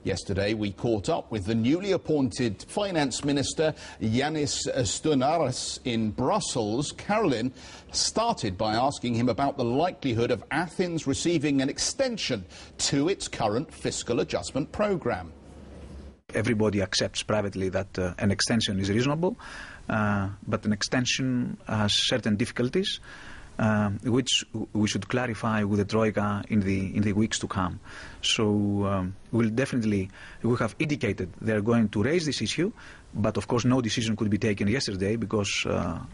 Yesterday, we caught up with the newly appointed Finance Minister, Yanis Stounaras, in Brussels. Caroline started by asking him about the likelihood of Athens receiving an extension to its current fiscal adjustment programme. Everybody accepts privately that an extension is reasonable, but an extension has certain difficulties, which we should clarify with the Troika in the weeks to come. So we have indicated they are going to raise this issue, but of course no decision could be taken yesterday because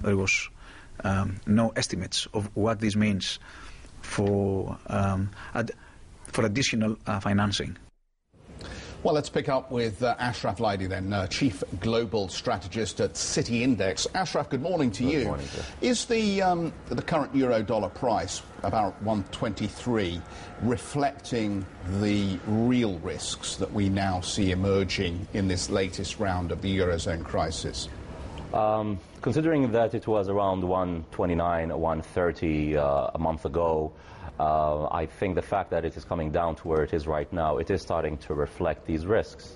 there was no estimates of what this means for additional financing. Well, let's pick up with Ashraf Laidi then, Chief Global Strategist at City Index. Ashraf, good morning to you. Good morning, sir. Is the current euro-dollar price, about 123, reflecting the real risks that we now see emerging in this latest round of the Eurozone crisis? Considering that it was around 129 or 130 a month ago, I think the fact that it is coming down to where it is right now, it is starting to reflect these risks.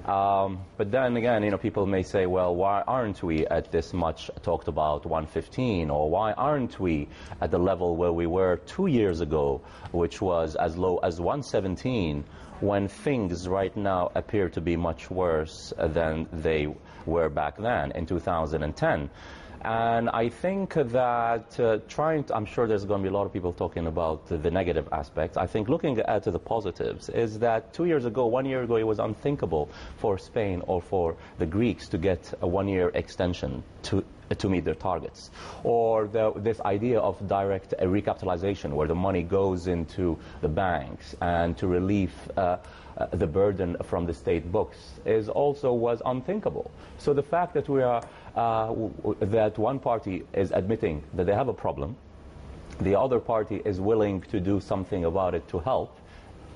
But then again, people may say, well, why aren't we at this much talked about 115, or why aren't we at the level where we were 2 years ago, which was as low as 117, when things right now appear to be much worse than they were back then in 2010. And I think that I'm sure there's going to be a lot of people talking about the negative aspects. I think looking at the positives is that 1 year ago, it was unthinkable for Spain or for the Greeks to get a 1-year extension to meet their targets. Or this idea of direct recapitalization, where the money goes into the banks and to relieve the burden from the state books was unthinkable. So the fact that that one party is admitting that they have a problem, the other party is willing to do something about it to help,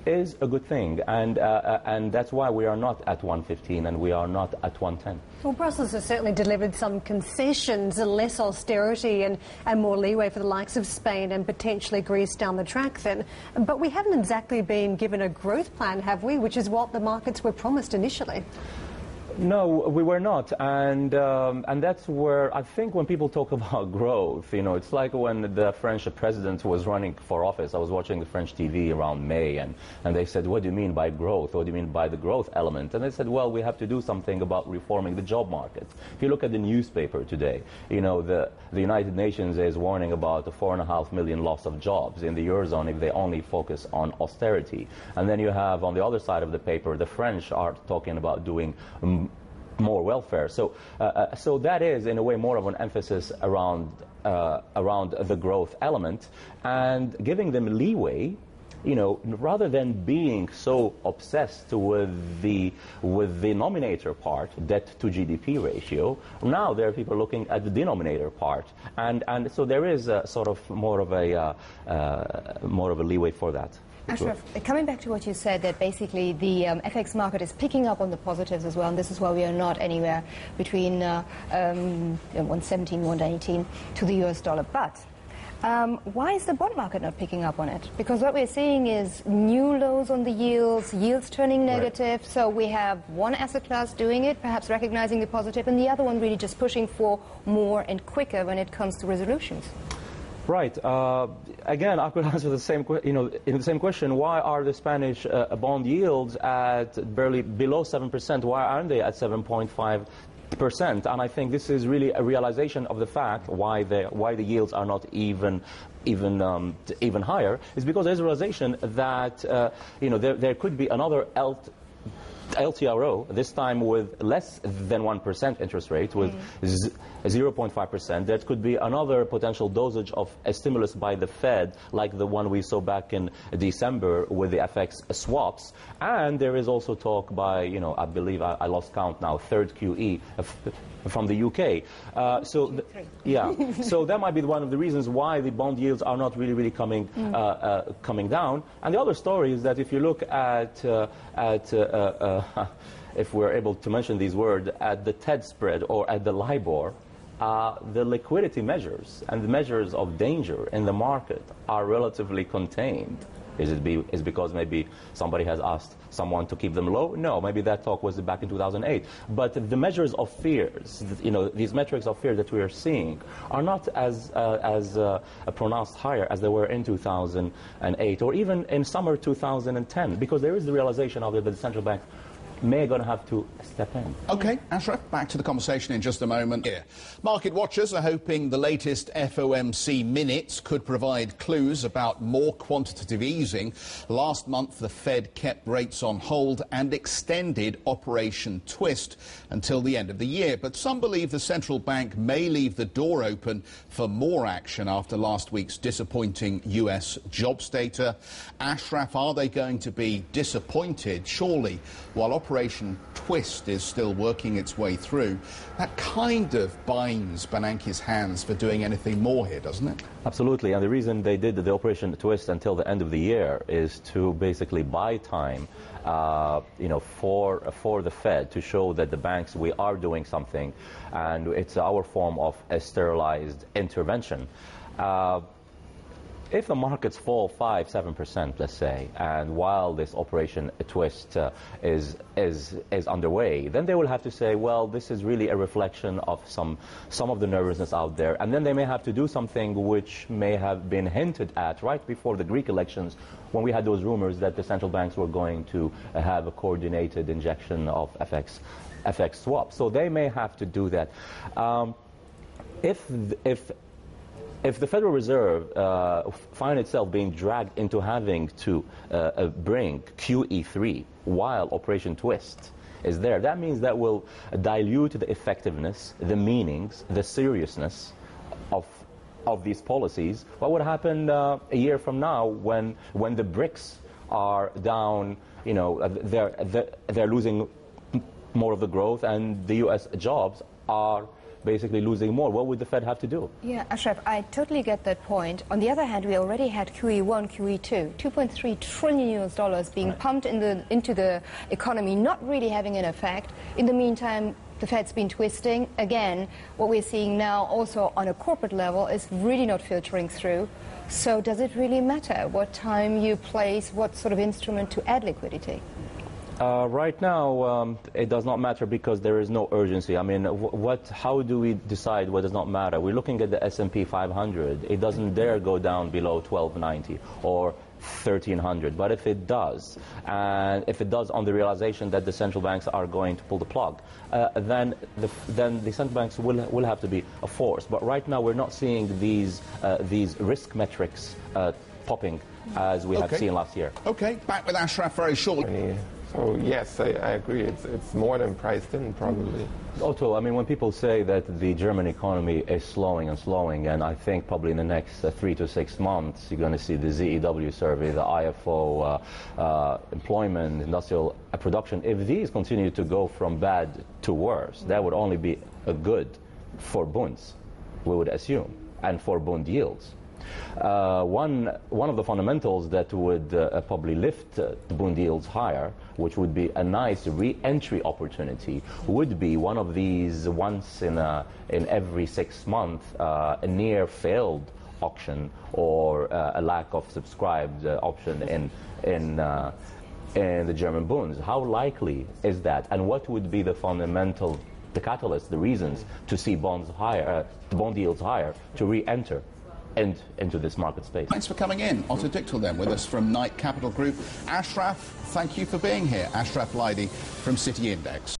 is a good thing, and that's why we are not at 115 and we are not at 110. Well, Brussels has certainly delivered some concessions, less austerity and more leeway for the likes of Spain and potentially Greece down the track then. But we haven't exactly been given a growth plan, have we, which is what the markets were promised initially? No, we were not, and that's where I think when people talk about growth, it's like when the French president was running for office. I was watching the French TV around May, and they said, what do you mean by growth? What do you mean by the growth element? And they said, well, we have to do something about reforming the job market. If you look at the newspaper today, the United Nations is warning about a 4.5 million loss of jobs in the Eurozone if they only focus on austerity. And then you have on the other side of the paper, the French are talking about doing more welfare. So that is, in a way, more of an emphasis around the growth element and giving them leeway, rather than being so obsessed with the nominator part, debt to GDP ratio. Now there are people looking at the denominator part, and so there is a sort of more of a leeway for that. Ashraf, coming back to what you said, that basically the FX market is picking up on the positives as well, and this is why we are not anywhere between 117, 118 to the US dollar. But why is the bond market not picking up on it? Because what we're seeing is new lows on the yields turning negative. Right. So we have one asset class doing it, perhaps recognizing the positive, and the other one really just pushing for more and quicker when it comes to resolutions. Right. Again, I could answer the same, in the same question. Why are the Spanish bond yields at barely below 7%? Why aren't they at 7.5%? And I think this is really a realization of the fact why the yields are not even higher. Is because there's a realization that there could be another LTRO, this time with less than 1% interest rate, with 0.5%. That could be another potential dosage of a stimulus by the Fed, like the one we saw back in December with the FX swaps. And there is also talk by, I believe, I lost count now, third QE from the UK. So that might be one of the reasons why the bond yields are not really coming down. And the other story is that if you look at if we're able to mention these words, at the TED spread or at the LIBOR, the liquidity measures and the measures of danger in the market are relatively contained. Is it because maybe somebody has asked someone to keep them low? No, maybe that talk was back in 2008. But the measures of fears, these metrics of fear that we are seeing are not as pronounced higher as they were in 2008 or even in summer 2010, because there is the realization of it that the central bank may going to have to step in. OK, Ashraf, back to the conversation in just a moment. Here, market watchers are hoping the latest FOMC minutes could provide clues about more quantitative easing. Last month, the Fed kept rates on hold and extended Operation Twist until the end of the year. But some believe the central bank may leave the door open for more action after last week's disappointing US jobs data. Ashraf, are they going to be disappointed? Surely, while Operation Twist is still working its way through, that kind of binds Bernanke's hands for doing anything more here, doesn't it? Absolutely, and the reason they did the Operation Twist until the end of the year is to basically buy time, for the Fed to show that the banks, we are doing something, and it's our form of a sterilized intervention. If the markets fall 5-7%, let's say, and while this Operation Twist is underway, then they will have to say, well, this is really a reflection of some of the nervousness out there, and then they may have to do something which may have been hinted at right before the Greek elections, when we had those rumors that the central banks were going to have a coordinated injection of FX swaps. So they may have to do that. If the Federal Reserve find itself being dragged into having to bring QE3 while Operation Twist is there, that means that will dilute the effectiveness, the meanings, the seriousness of these policies. What would happen a year from now when the BRICS are down, they're losing more of the growth and the US jobs are basically losing more? What would the Fed have to do? Yeah, Ashraf, I totally get that point. On the other hand, we already had QE1, QE2, $2.3 trillion being pumped into the economy, not really having an effect. In the meantime, the Fed's been twisting. Again, what we're seeing now also on a corporate level is really not filtering through. So does it really matter what time you place, what sort of instrument to add liquidity? Right now, it does not matter because there is no urgency. I mean, how do we decide what does not matter? We're looking at the S&P 500. It doesn't dare go down below 1290 or 1300. But if it does, and if it does on the realization that the central banks are going to pull the plug, then the central banks will have to be a force. But right now, we're not seeing these risk metrics popping as we have seen last year. Okay, back with Ashraf very shortly. So yes, I agree. It's more than priced in, probably. Also, I mean, when people say that the German economy is slowing, and I think probably in the next 3 to 6 months, you're going to see the ZEW survey, the IFO, employment, industrial production. If these continue to go from bad to worse, that would only be a good for bunds, we would assume, and for bond yields. One of the fundamentals that would probably lift the bond yields higher, which would be a nice re-entry opportunity, would be one of these once in every 6 months a near failed auction or a lack of subscribed option in the German bonds. How likely is that, and what would be the fundamental, the catalyst, the reasons to see bonds higher, bond yields higher, to re-enter into this market space? Thanks for coming in. Otto Dichtel then with us from Knight Capital Group. Ashraf, thank you for being here. Ashraf Laidi from City Index.